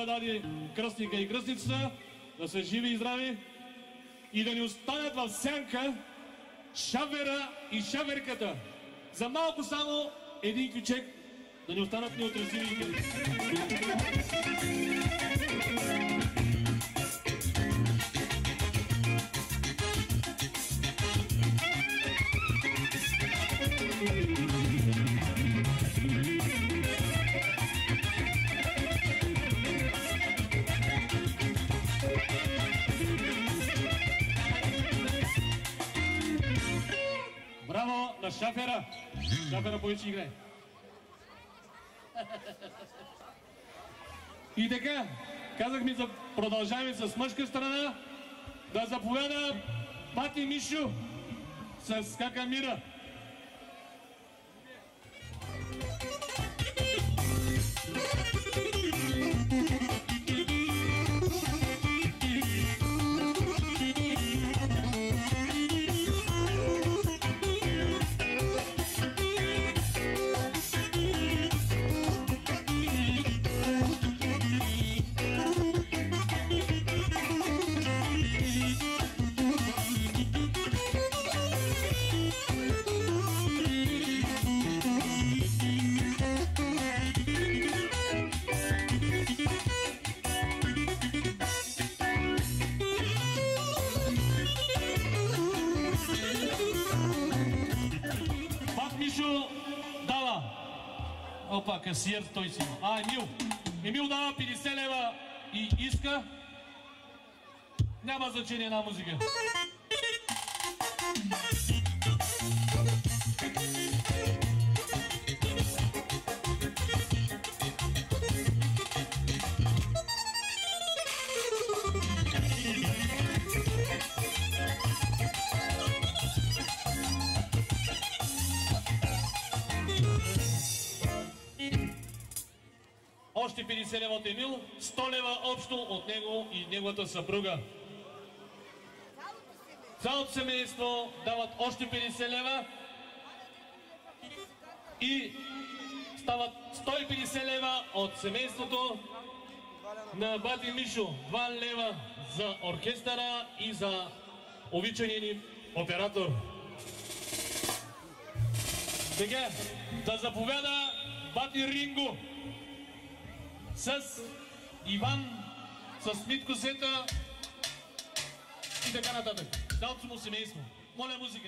даде кръстника и кръстницата, да са живи и здрави и да ни останат в сянка шавера и шаверката. За малко само един ключек да ни останат неотразими. Браво на шафера! Шафера повече играе. И така, казахме за продължаваме с мъжка страна, да заповяда Бати Мишо с Какамира. Опа, касиер той си. Емил. Емил дава 50 лева и иска. Няма значение на музика. Още 50 лева от Емил, 100 лева общо от него и неговата съпруга. Цялото семейство дават още 50 лева и стават 150 лева от семейството на Бати Мишо. 2 лева за оркестъра и за обичания ни оператор. Сега да заповяда Бати Ринго с Иван, с Митко Сета и така нататък. Цялото му семейство. Моля музика.